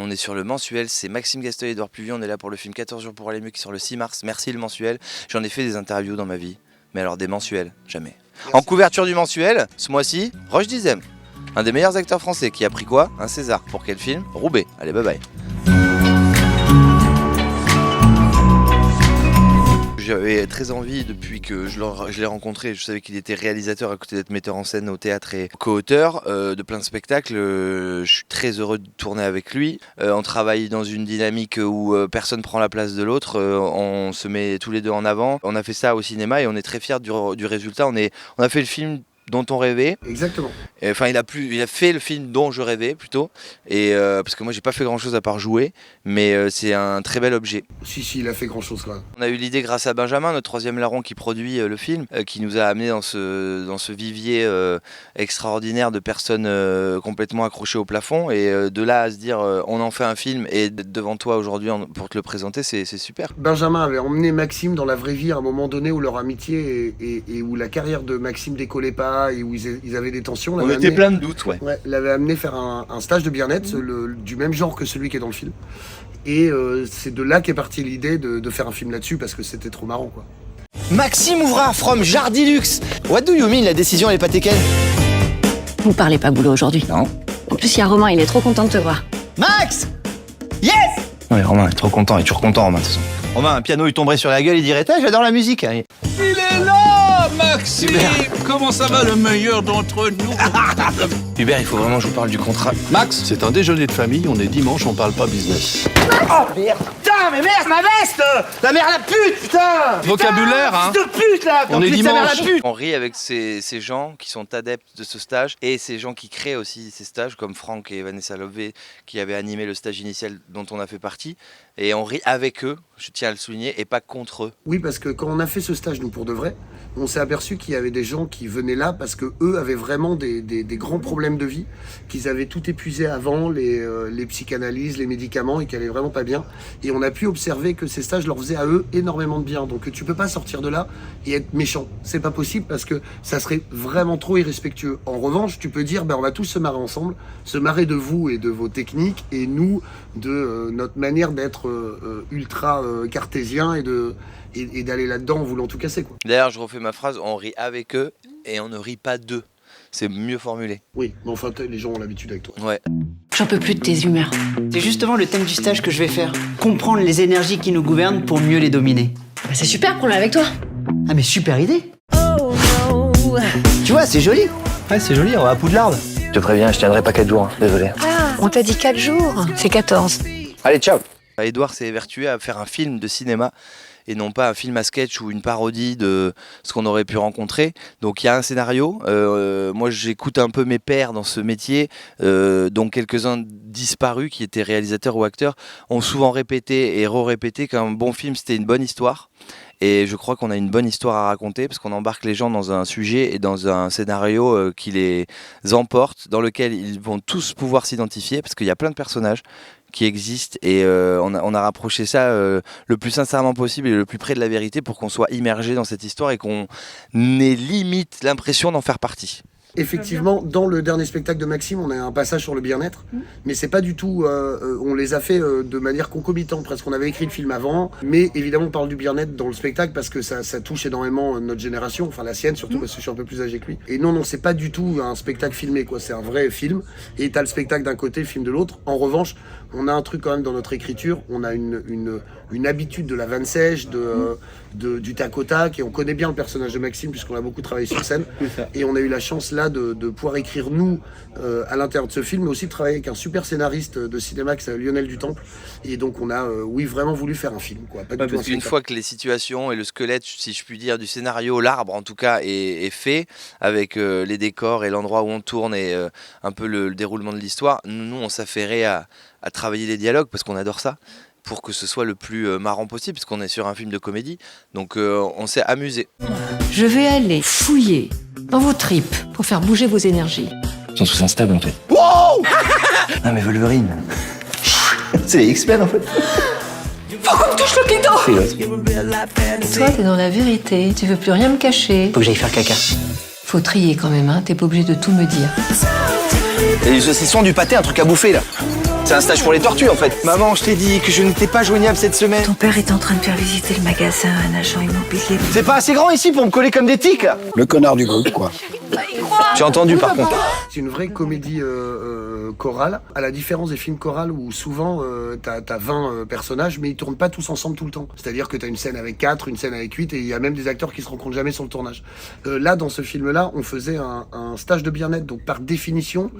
On est sur le mensuel, c'est Maxime Gasteuil et Edouard Pluvion. On est là pour le film 14 jours pour aller mieux qui sort le 6 mars. Merci le mensuel. J'en ai fait des interviews dans ma vie, mais alors des mensuels, jamais. Merci. En couverture du mensuel, ce mois-ci, Roche Dizem, un des meilleurs acteurs français qui a pris quoi? Un César. Pour quel film? Roubaix. Allez, bye bye. J'avais très envie depuis que je l'ai rencontré, je savais qu'il était réalisateur à côté d'être metteur en scène au théâtre et co-auteur de plein de spectacles. Je suis très heureux de tourner avec lui. On travaille dans une dynamique où personne prend la place de l'autre, on se met tous les deux en avant. On a fait ça au cinéma et on est très fiers du résultat. On a fait le film dont on rêvait. Exactement. Enfin, il a fait le film dont je rêvais plutôt. Et parce que moi, j'ai pas fait grand chose à part jouer, mais c'est un très bel objet. Si, il a fait grand chose quand même. On a eu l'idée grâce à Benjamin, notre troisième larron qui produit le film, qui nous a amené dans ce vivier extraordinaire de personnes complètement accrochées au plafond. Et de là à se dire, on en fait un film et d'être devant toi aujourd'hui pour te le présenter, c'est super. Benjamin avait emmené Maxime dans la vraie vie à un moment donné où leur amitié et où la carrière de Maxime décollait pas et où ils avaient des tensions. On était plein de doutes, ouais. L'avait amené faire un stage de bien-être du même genre que celui qui est dans le film. Et c'est de là qu'est partie l'idée de faire un film là-dessus parce que c'était trop marrant, quoi. Maxime Ouvrard from Jardilux. What do you mean, la décision elle est pas taken? Vous parlez pas boulot aujourd'hui? Non. En plus, il y a Romain, il est trop content de te voir. Max! Yes! Ouais, Romain est trop content, il est toujours content, Romain, de toute façon. Romain, un piano il tomberait sur la gueule, il dirait « j'adore la musique ». Il est là, Maxime! Hubert. Comment ça va, le meilleur d'entre nous? Hubert, il faut vraiment que je vous parle du contrat. Max, c'est un déjeuner de famille, on est dimanche, on parle pas business. Oh merde! Putain, mais merde, ma veste! La mère la pute, putain! Vocabulaire, hein? Fils de pute, là! On est Fils de sa mère dimanche. la pute. On rit avec ces gens qui sont adeptes de ce stage et ces gens qui créent aussi ces stages, comme Franck et Vanessa Lové qui avaient animé le stage initial dont on a fait partie. Et on rit avec eux, je tiens à le souligner, et pas contre eux. Oui, parce que quand on a fait ce stage, nous, pour de vrai, on s'est aperçu qu'il y avait des gens qui venaient là parce que eux avaient vraiment des grands problèmes de vie, qu'ils avaient tout épuisé avant, les psychanalyses, les médicaments, et qu'ils allaient vraiment pas bien. Et on a pu observer que ces stages leur faisaient à eux énormément de bien. Donc tu peux pas sortir de là et être méchant. C'est pas possible parce que ça serait vraiment trop irrespectueux. En revanche, tu peux dire, on va tous se marrer ensemble, se marrer de vous et de vos techniques, et nous, de notre manière d'être ultra cartésien et d'aller là-dedans en voulant tout casser, quoi. D'ailleurs, je refais ma phrase, on rit avec eux et on ne rit pas d'eux. C'est mieux formulé. Oui, mais enfin, les gens ont l'habitude avec toi. Ouais. J'en peux plus de tes humeurs. C'est justement le thème du stage que je vais faire. Comprendre les énergies qui nous gouvernent pour mieux les dominer. Bah, c'est super, prends-le avec toi. Ah mais super idée! Tu vois, c'est joli! Ouais, c'est joli, on va à Poudlard. Je te préviens, je tiendrai pas 4 jours, hein. Désolé. Ah, on t'a dit 4 jours. C'est 14. Allez, ciao. Edouard s'est évertué à faire un film de cinéma et non pas un film à sketch ou une parodie de ce qu'on aurait pu rencontrer. Donc il y a un scénario, moi j'écoute un peu mes pairs dans ce métier, dont quelques-uns disparus qui étaient réalisateurs ou acteurs ont souvent répété et re-répété qu'un bon film c'était une bonne histoire. Et je crois qu'on a une bonne histoire à raconter parce qu'on embarque les gens dans un sujet et dans un scénario qui les emporte, dans lequel ils vont tous pouvoir s'identifier parce qu'il y a plein de personnages qui existent et on a rapproché ça le plus sincèrement possible et le plus près de la vérité pour qu'on soit immergé dans cette histoire et qu'on ait limite l'impression d'en faire partie. Effectivement, dans le dernier spectacle de Maxime, on a un passage sur le bien-être, mais c'est pas du tout. On les a fait de manière concomitante, presque. On avait écrit le film avant, mais évidemment, on parle du bien-être dans le spectacle parce que ça touche énormément notre génération, enfin la sienne surtout, parce que je suis un peu plus âgé que lui. Et non, c'est pas du tout un spectacle filmé, quoi. C'est un vrai film. Et t'as le spectacle d'un côté, le film de l'autre. En revanche, on a un truc quand même dans notre écriture. On a une habitude de la vanne sèche, du tac au tac, et on connaît bien le personnage de Maxime puisqu'on a beaucoup travaillé sur scène. Et on a eu la chance là de pouvoir écrire nous à l'intérieur de ce film, mais aussi de travailler avec un super scénariste de cinéma qui s'appelle Lionel Dutemple. Et donc on a vraiment voulu faire un film, quoi. Pas du tout un Une fois que les situations et le squelette, si je puis dire, du scénario, l'arbre en tout cas, est fait, avec les décors et l'endroit où on tourne et un peu le déroulement de l'histoire, nous on s'affairait à travailler les dialogues parce qu'on adore ça, pour que ce soit le plus marrant possible, parce qu'on est sur un film de comédie. Donc on s'est amusé. Je vais aller fouiller dans vos tripes pour faire bouger vos énergies. Ils sont tous instables en fait. Wow! Non mais Wolverine. C'est les X-Men en fait. Faut qu'on me touche le clito! Toi, t'es dans la vérité, tu veux plus rien me cacher. Faut que j'aille faire caca. Faut trier quand même, hein, t'es pas obligé de tout me dire. Et du saucisson, du pâté, un truc à bouffer là. C'est un stage pour les tortues en fait. Maman, je t'ai dit que je n'étais pas joignable cette semaine. Ton père est en train de faire visiter le magasin à un agent immobilier. C'est pas assez grand ici pour me coller comme des tiques. Le connard du groupe, quoi. J'ai entendu par contre. C'est une vraie comédie chorale, à la différence des films chorales où souvent t'as 20 personnages mais ils tournent pas tous ensemble tout le temps. C'est-à-dire que t'as une scène avec 4, une scène avec 8 et il y a même des acteurs qui se rencontrent jamais sur le tournage. Là, dans ce film-là, on faisait un stage de bien-être, donc par définition,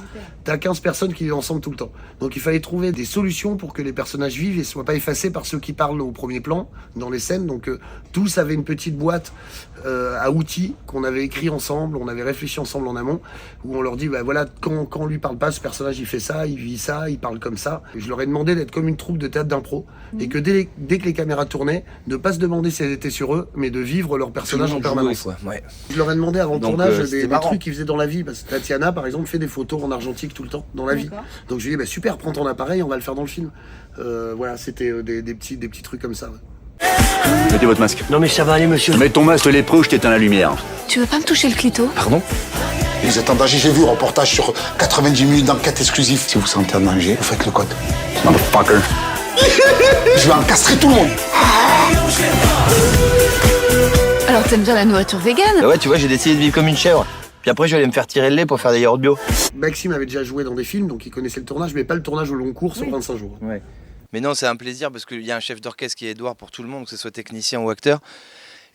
t'as 15 personnes qui vivent ensemble tout le temps. Donc il fallait trouver des solutions pour que les personnages vivent et soient pas effacés par ceux qui parlent au premier plan dans les scènes. Donc tous avaient une petite boîte à outils qu'on avait écrit ensemble, on avait réfléchi ensemble en amont, où on leur dit, bah voilà, quand on lui parle pas, ce personnage il fait ça, il vit ça, il parle comme ça. Et je leur ai demandé d'être comme une troupe de théâtre d'impro, et que dès que les caméras tournaient, de pas se demander si elles étaient sur eux, mais de vivre leur personnage en permanence. Ouais. Je leur ai demandé avant le Donc, tournage c'était des marrant. trucs qu'ils faisaient dans la vie, parce que Tatiana par exemple fait des photos en argentique tout le temps, dans la vie. Donc je lui ai dit, bah super, prends ton appareil, on va le faire dans le film. Voilà, c'était des petits trucs comme ça. Ouais. Mettez votre masque. Non mais ça va aller, monsieur. Mets ton masque lépreux, je t'éteins la lumière. Tu veux pas me toucher le clito? Pardon? Vous êtes en danger, j'ai vu un reportage sur 90 minutes d'enquête exclusive. Si vous sentez un danger, vous faites le code. Motherfucker. Je vais encastrer tout le monde. Alors t'aimes bien la nourriture végane? Bah ouais, tu vois, j'ai décidé de vivre comme une chèvre. Puis après, je vais aller me faire tirer le lait pour faire des yaourts bio. Maxime avait déjà joué dans des films, donc il connaissait le tournage, mais pas le tournage au long cours sur 25 jours. Ouais. Mais non, c'est un plaisir parce qu'il y a un chef d'orchestre qui est Edouard pour tout le monde, que ce soit technicien ou acteur.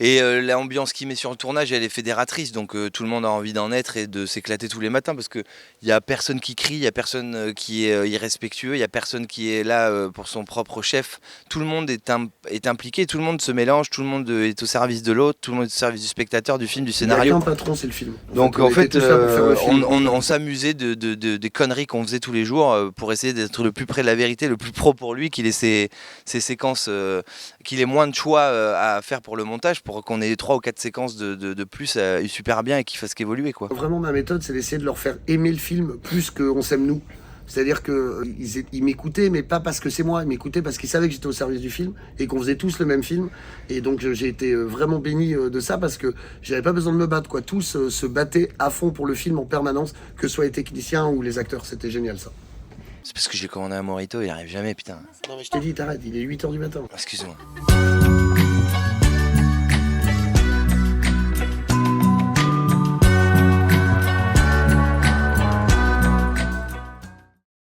Et l'ambiance qu'il met sur le tournage, elle est fédératrice, donc tout le monde a envie d'en être et de s'éclater tous les matins parce qu'il n'y a personne qui crie, il n'y a personne qui est irrespectueux, il n'y a personne qui est là pour son propre chef. Tout le monde est impliqué, tout le monde se mélange, tout le monde est au service de l'autre, tout le monde est au service du spectateur, du film, du Il n'y a scénario. qu'un patron, c'est le film. Donc on en était fait, tous là pour faire le film. on s'amusait des conneries qu'on faisait tous les jours pour essayer d'être le plus près de la vérité, le plus pro pour lui, qu'il ait ses séquences, qu'il ait moins de choix à faire pour le montage, pour qu'on ait 3 ou 4 séquences de plus super bien et qu'il fasse qu'évoluer, quoi. Vraiment, ma méthode, c'est d'essayer de leur faire aimer le film plus qu'on s'aime nous. C'est-à-dire qu'ils m'écoutaient, mais pas parce que c'est moi, ils m'écoutaient parce qu'ils savaient que j'étais au service du film et qu'on faisait tous le même film. Et donc j'ai été vraiment béni de ça parce que j'avais pas besoin de me battre, quoi. Tous se battaient à fond pour le film en permanence, que ce soit les techniciens ou les acteurs. C'était génial, ça. C'est parce que j'ai commandé un Morito, il arrive jamais, putain. Non, mais je t'ai dit, t'arrêtes, il est 8h du matin. Excuse-moi.